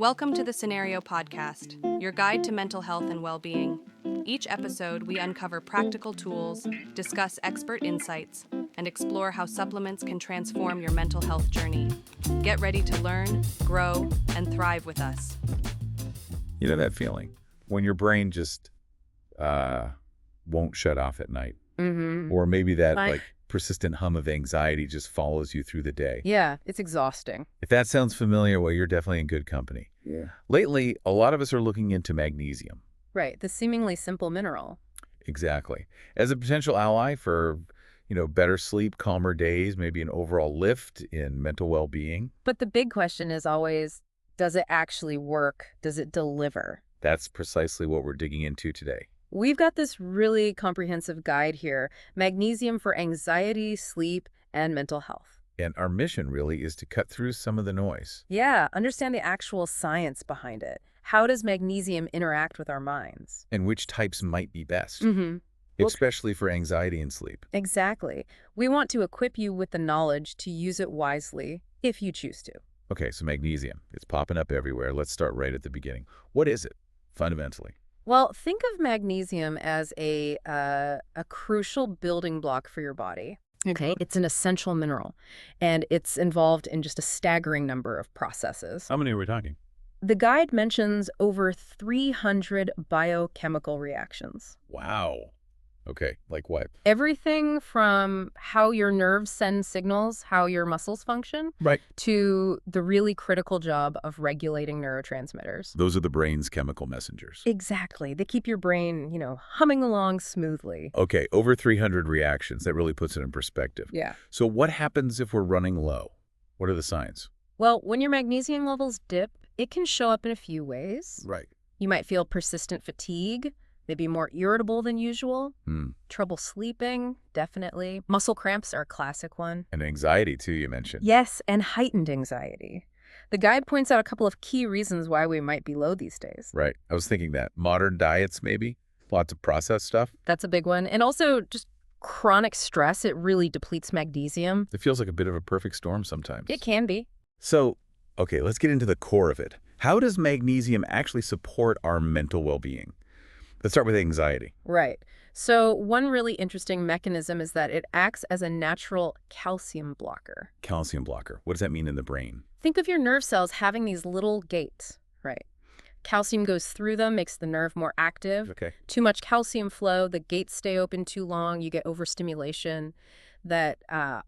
Welcome to the Cenario podcast, your guide to mental health and well-being. Each episode, we uncover practical tools, discuss expert insights, and explore how supplements can transform your mental health journey. Get ready to learn, grow, and thrive with us. You know that feeling when your brain just won't shut off at night? Mm-hmm. Or maybe that persistent hum of anxiety just follows you through the day. Yeah, it's exhausting. If that sounds familiar, well, you're definitely in good company. Yeah. Lately, a lot of us are looking into magnesium. Right, the seemingly simple mineral. Exactly. As a potential ally for, better sleep, calmer days, maybe an overall lift in mental well-being. But the big question is always, does it actually work? Does it deliver? That's precisely what we're digging into today. We've got this really comprehensive guide here, Magnesium for anxiety, sleep, and mental health. And our mission really is to cut through some of the noise. Yeah, understand the actual science behind it. How does magnesium interact with our minds? And which types might be best, Mm-hmm. especially for anxiety and sleep. Exactly. We want to equip you with the knowledge to use it wisely, if you choose to. Okay, so magnesium, it's popping up everywhere. Let's start right at the beginning. What is it, fundamentally? Well, think of magnesium as a crucial building block for your body. Okay, it's an essential mineral, and it's involved in just a staggering number of processes. How many are we talking? The guide mentions over 300 biochemical reactions. Wow. Okay, like what? Everything from how your nerves send signals, how your muscles function, Right. to the really critical job of regulating neurotransmitters. Those are the brain's chemical messengers. Exactly. They keep your brain, humming along smoothly. Okay, over 300 reactions. That really puts it in perspective. Yeah. So what happens if we're running low? What are the signs? Well, when your magnesium levels dip, it can show up in a few ways. Right. You might feel persistent fatigue, maybe more irritable than usual. Trouble sleeping, definitely. Muscle cramps are a classic one. And anxiety, too, you mentioned. Yes, and heightened anxiety. The guide points out a couple of key reasons why we might be low these days. Right. I was thinking that. Modern diets, maybe? Lots of processed stuff? That's a big one. And also just chronic stress, it really depletes magnesium. It feels like a bit of a perfect storm sometimes. It can be. So, okay, let's get into the core of it. How does magnesium actually support our mental well-being? Let's start with anxiety. Right. So one really interesting mechanism is that it acts as a natural calcium blocker. Calcium blocker. What does that mean in the brain? Think of your nerve cells having these little gates, right? Calcium goes through them, makes the nerve more active. Okay. Too much calcium flow, the gates stay open too long, you get overstimulation, that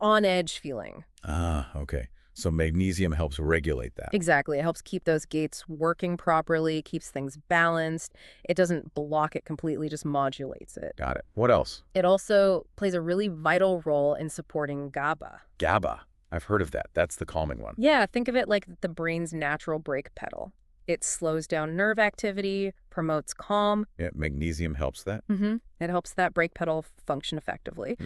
on-edge feeling. Ah, okay. So magnesium helps regulate that. Exactly. It helps keep those gates working properly, keeps things balanced. It doesn't block it completely, just modulates it. Got it. What else? It also plays a really vital role in supporting GABA. GABA. I've heard of that. That's the calming one. Yeah, think of it like the brain's natural brake pedal. It slows down nerve activity, promotes calm. Yeah, magnesium helps that. It helps that brake pedal function effectively.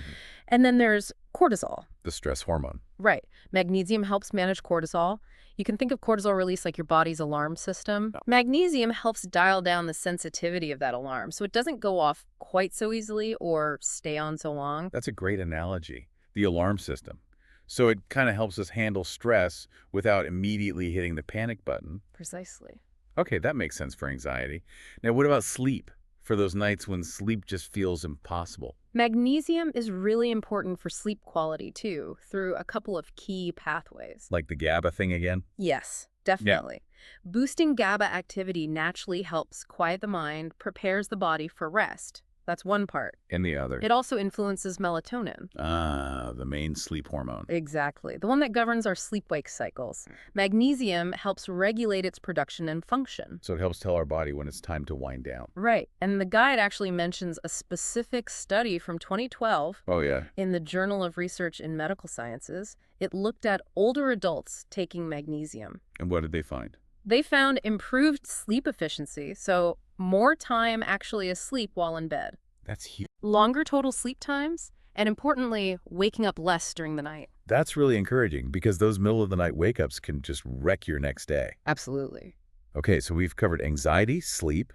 And then there's cortisol. The stress hormone. Right. Magnesium helps manage cortisol. You can think of cortisol release like your body's alarm system. Oh. Magnesium helps dial down the sensitivity of that alarm, so it doesn't go off quite so easily or stay on so long. That's a great analogy. The alarm system. So it kind of helps us handle stress without immediately hitting the panic button. Precisely. Okay, that makes sense for anxiety. Now, what about sleep? For those nights when sleep just feels impossible. Magnesium is really important for sleep quality, too, through a couple of key pathways. Like the GABA thing again? Yes, definitely. Boosting GABA activity naturally helps quiet the mind, prepares the body for rest. That's one part. And the other? It also influences melatonin. The main sleep hormone. Exactly. The one that governs our sleep-wake cycles. Magnesium helps regulate its production and function. So it helps tell our body when it's time to wind down. Right. And the guide actually mentions a specific study from 2012 Oh, yeah. in the Journal of Research in Medical Sciences. It looked at older adults taking magnesium. And what did they find? They found improved sleep efficiency, so more time actually asleep while in bed. That's huge. Longer total sleep times, and importantly, waking up less during the night. That's really encouraging because those middle-of-the-night wake-ups can just wreck your next day. Absolutely. Okay, so we've covered anxiety, sleep,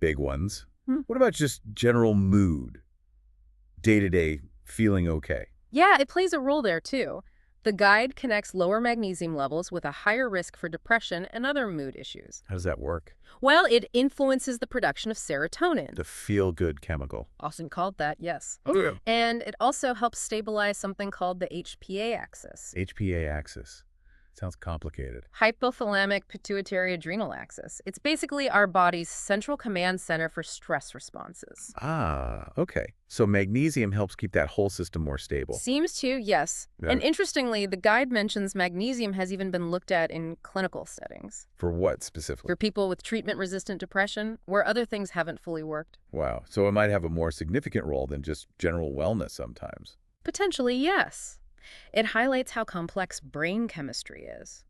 big ones. What about just general mood? Day-to-day feeling okay? Yeah, it plays a role there too. The guide connects lower magnesium levels with a higher risk for depression and other mood issues. How does that work? Well, it influences the production of serotonin. The feel-good chemical. Often called that, yes. Oh, yeah. And it also helps stabilize something called the HPA axis. HPA axis. Sounds complicated. Hypothalamic pituitary adrenal axis. It's basically our body's central command center for stress responses. Ah, okay. So magnesium helps keep that whole system more stable. Seems to, yes. Yeah. And interestingly, the guide mentions magnesium has even been looked at in clinical settings. For what specifically? For people with treatment-resistant depression, where other things haven't fully worked. Wow. So it might have a more significant role than just general wellness sometimes. Potentially, yes. It highlights how complex brain chemistry is.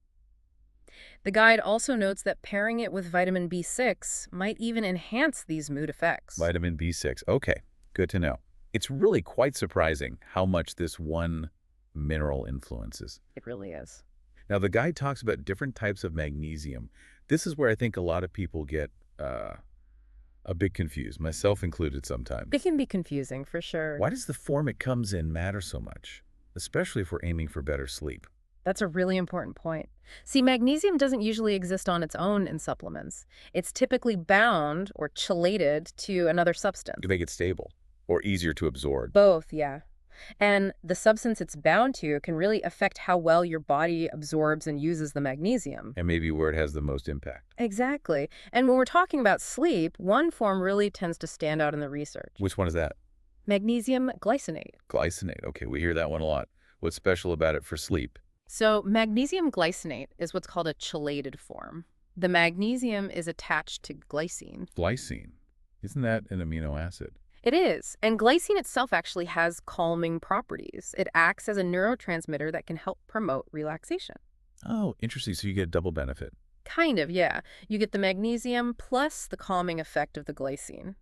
The guide also notes that pairing it with vitamin B6 might even enhance these mood effects. Vitamin B6. Okay, good to know. It's really quite surprising how much this one mineral influences. It really is. Now, the guide talks about different types of magnesium. This is where I think a lot of people get a bit confused, myself included sometimes. It can be confusing, for sure. Why does the form it comes in matter so much, especially if we're aiming for better sleep? That's a really important point. See, magnesium doesn't usually exist on its own in supplements. It's typically bound or chelated to another substance. To make it stable or easier to absorb. Both, yeah. And the substance it's bound to can really affect how well your body absorbs and uses the magnesium. And maybe where it has the most impact. Exactly. And when we're talking about sleep, one form really tends to stand out in the research. Which one is that? Magnesium glycinate. Glycinate. Okay, we hear that one a lot. What's special about it for sleep? So magnesium glycinate is what's called a chelated form. The magnesium is attached to glycine. Glycine. Isn't that an amino acid? It is. And glycine itself actually has calming properties. It acts as a neurotransmitter that can help promote relaxation. Oh, interesting. So you get a double benefit. Kind of, yeah. You get the magnesium plus the calming effect of the glycine.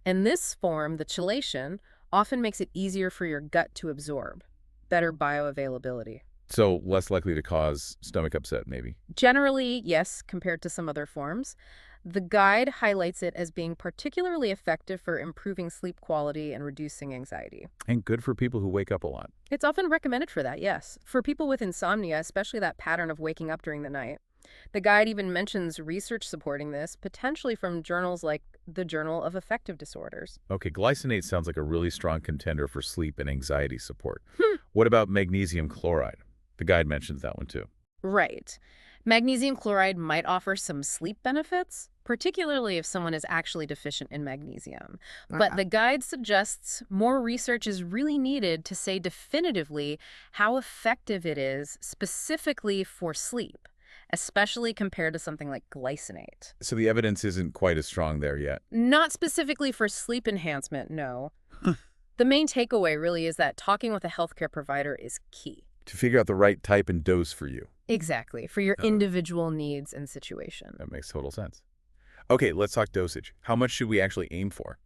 And this form, the chelation, often makes it easier for your gut to absorb. Better bioavailability. So less likely to cause stomach upset, maybe. Generally, yes, compared to some other forms. The guide highlights it as being particularly effective for improving sleep quality and reducing anxiety. And good for people who wake up a lot. It's often recommended for that, yes. For people with insomnia, especially that pattern of waking up during the night. The guide even mentions research supporting this, potentially from journals like the Journal of Affective Disorders. Okay, glycinate sounds like a really strong contender for sleep and anxiety support. What about magnesium chloride? The guide mentions that one too. Right. Magnesium chloride might offer some sleep benefits, particularly if someone is actually deficient in magnesium. But the guide suggests more research is really needed to say definitively how effective it is specifically for sleep, especially compared to something like glycinate. So the evidence isn't quite as strong there yet. Not specifically for sleep enhancement, no. The main takeaway really is that talking with a healthcare provider is key. To figure out the right type and dose for you. Exactly, for your individual needs and situation. That makes total sense. Okay, let's talk dosage. How much should we actually aim for?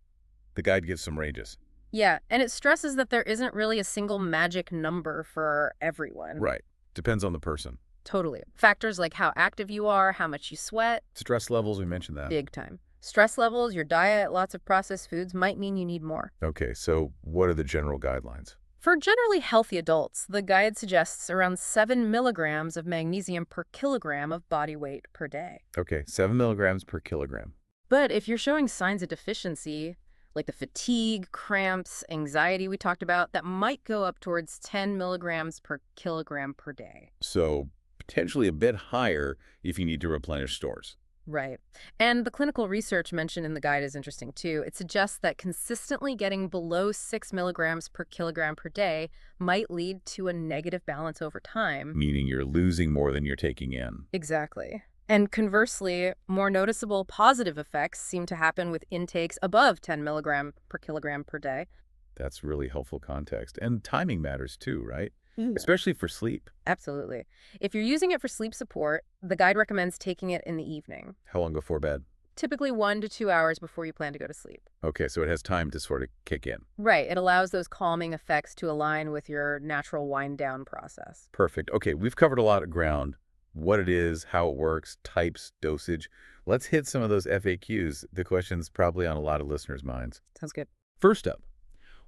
The guide gives some ranges. Yeah, and it stresses that there isn't really a single magic number for everyone. Right. Depends on the person. Totally. Factors like how active you are, how much you sweat. Stress levels, we mentioned that. Big time. Stress levels, your diet, lots of processed foods might mean you need more. Okay, so what are the general guidelines? For generally healthy adults, the guide suggests around 7 milligrams of magnesium per kilogram of body weight per day. Okay, 7 milligrams per kilogram. But if you're showing signs of deficiency, like the fatigue, cramps, anxiety we talked about, that might go up towards 10 milligrams per kilogram per day. So potentially a bit higher if you need to replenish stores. Right. And the clinical research mentioned in the guide is interesting, too. It suggests that consistently getting below 6 milligrams per kilogram per day might lead to a negative balance over time. Meaning you're losing more than you're taking in. Exactly. And conversely, more noticeable positive effects seem to happen with intakes above 10 milligram per kilogram per day. That's really helpful context. And timing matters, too, right? Especially for sleep. Absolutely. If you're using it for sleep support, the guide recommends taking it in the evening. How long before bed? Typically 1 to 2 hours before you plan to go to sleep. Okay, so it has time to sort of kick in. Right. It allows those calming effects to align with your natural wind-down process. Perfect. Okay, we've covered a lot of ground. What it is, how it works, types, dosage. Let's hit some of those FAQs, the questions probably on a lot of listeners' minds. Sounds good. First up,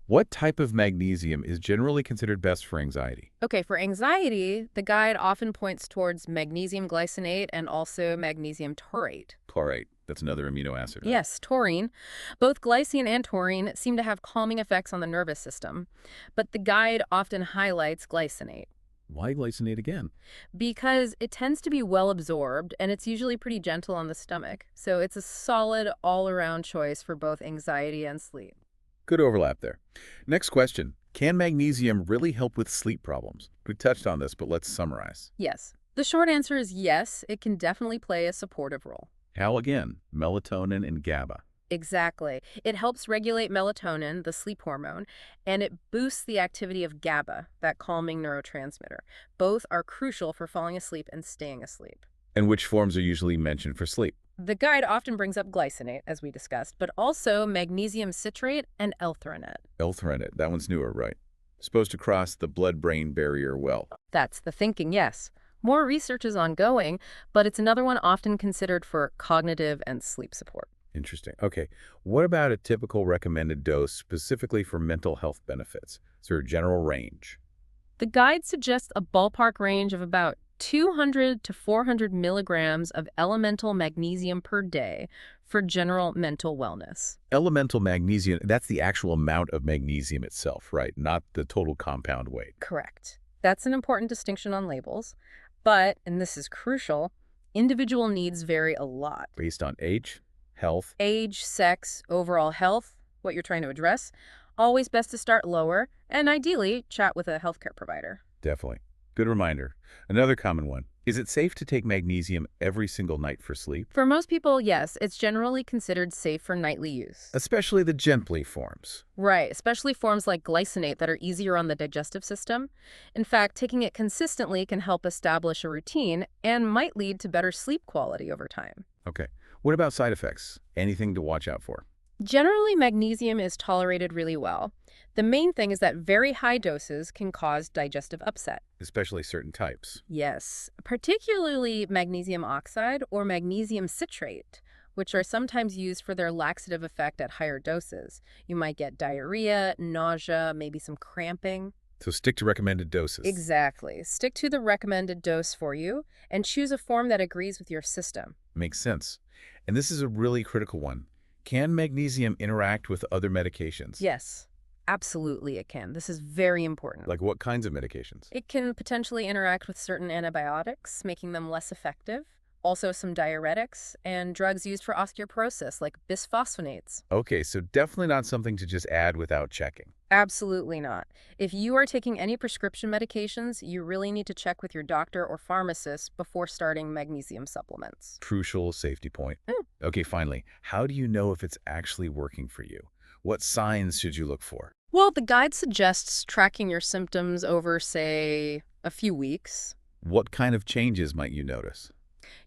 What type of magnesium is generally considered best for anxiety? Okay, for anxiety, the guide often points towards magnesium glycinate and also magnesium taurate. Chloride. That's another amino acid, right? Yes, taurine. Both glycine and taurine seem to have calming effects on the nervous system, but the guide often highlights glycinate Why glycinate again? because it tends to be well absorbed and it's usually pretty gentle on the stomach. So it's a solid all-around choice for both anxiety and sleep. Good overlap there. Next question. Can magnesium really help with sleep problems? We touched on this, but let's summarize. Yes. The short answer is yes, it can definitely play a supportive role. How again? Melatonin and GABA. Exactly. It helps regulate melatonin, the sleep hormone, and it boosts the activity of GABA, that calming neurotransmitter. Both are crucial for falling asleep and staying asleep. And which forms are usually mentioned for sleep? The guide often brings up glycinate, as we discussed, but also magnesium citrate and L-threonate. L-threonate. That one's newer, right? Supposed to cross the blood-brain barrier well. That's the thinking, yes. More research is ongoing, but it's another one often considered for cognitive and sleep support. Interesting. Okay. What about a typical recommended dose specifically for mental health benefits? Is there a general range? The guide suggests a ballpark range of about 200 to 400 milligrams of elemental magnesium per day for general mental wellness. Elemental magnesium, that's the actual amount of magnesium itself, right? Not the total compound weight. Correct. That's an important distinction on labels. But, and this is crucial, individual needs vary a lot. Based on age, health. Age, sex, overall health, what you're trying to address. Always best to start lower, and ideally, chat with a healthcare provider. Definitely. Good reminder. Another common one. Is it safe to take magnesium every single night for sleep? For most people, yes, it's generally considered safe for nightly use. Especially the gently forms. Right, especially forms like glycinate that are easier on the digestive system. In fact, taking it consistently can help establish a routine and might lead to better sleep quality over time. Okay. What about side effects? Anything to watch out for? Generally, magnesium is tolerated really well. The main thing is that very high doses can cause digestive upset. Especially certain types. Yes, particularly magnesium oxide or magnesium citrate, which are sometimes used for their laxative effect at higher doses. You might get diarrhea, nausea, maybe some cramping. So stick to recommended doses. Exactly. Stick to the recommended dose for you and choose a form that agrees with your system. Makes sense. And this is a really critical one. Can magnesium interact with other medications? Yes, absolutely it can. This is very important. Like what kinds of medications? It can potentially interact with certain antibiotics, making them less effective. Also some diuretics and drugs used for osteoporosis, like bisphosphonates. Okay, so definitely not something to just add without checking. Absolutely not. If you are taking any prescription medications, you really need to check with your doctor or pharmacist before starting magnesium supplements. Crucial safety point. Okay, finally, how do you know if it's actually working for you? What signs should you look for? Well, the guide suggests tracking your symptoms over, say, a few weeks. What kind of changes might you notice?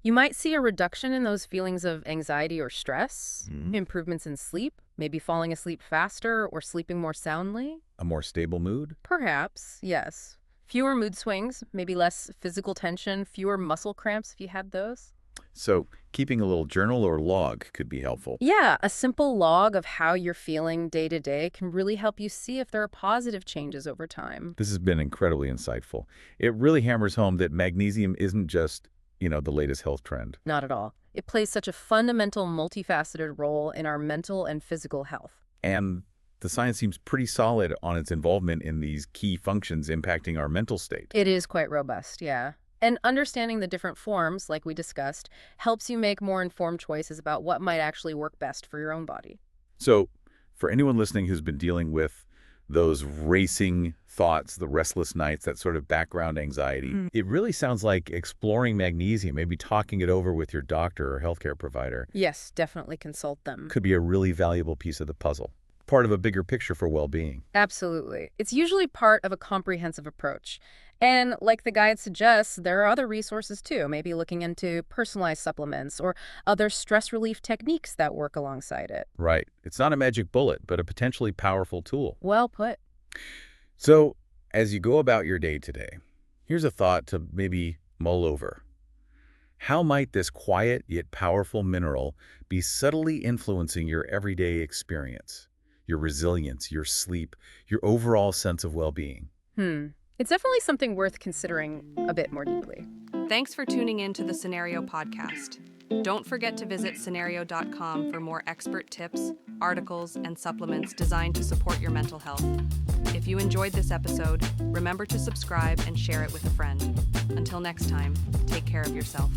You might see a reduction in those feelings of anxiety or stress, Mhm. improvements in sleep, maybe falling asleep faster or sleeping more soundly. A more stable mood? Perhaps, yes. Fewer mood swings, maybe less physical tension, fewer muscle cramps if you had those. So keeping a little journal or log could be helpful. Yeah, a simple log of how you're feeling day to day can really help you see if there are positive changes over time. This has been incredibly insightful. It really hammers home that magnesium isn't just, the latest health trend. Not at all. It plays such a fundamental, multifaceted role in our mental and physical health. And the science seems pretty solid on its involvement in these key functions impacting our mental state. It is quite robust, yeah. And understanding the different forms, like we discussed, helps you make more informed choices about what might actually work best for your own body. So for anyone listening who's been dealing with those racing thoughts, the restless nights, that sort of background anxiety, it really sounds like exploring magnesium, maybe talking it over with your doctor or healthcare provider, Yes, definitely consult them. could be a really valuable piece of the puzzle, part of a bigger picture for well-being. Absolutely. It's usually part of a comprehensive approach. And like the guide suggests, there are other resources too, maybe looking into personalized supplements or other stress relief techniques that work alongside it. Right. It's not a magic bullet, but a potentially powerful tool. Well put. So as you go about your day today, here's a thought to maybe mull over. How might this quiet yet powerful mineral be subtly influencing your everyday experience? your resilience, your sleep, your overall sense of well-being. It's definitely something worth considering a bit more deeply. Thanks for tuning in to the Cenario podcast. Don't forget to visit Cenario.com for more expert tips, articles, and supplements designed to support your mental health. If you enjoyed this episode, remember to subscribe and share it with a friend. Until next time, take care of yourself.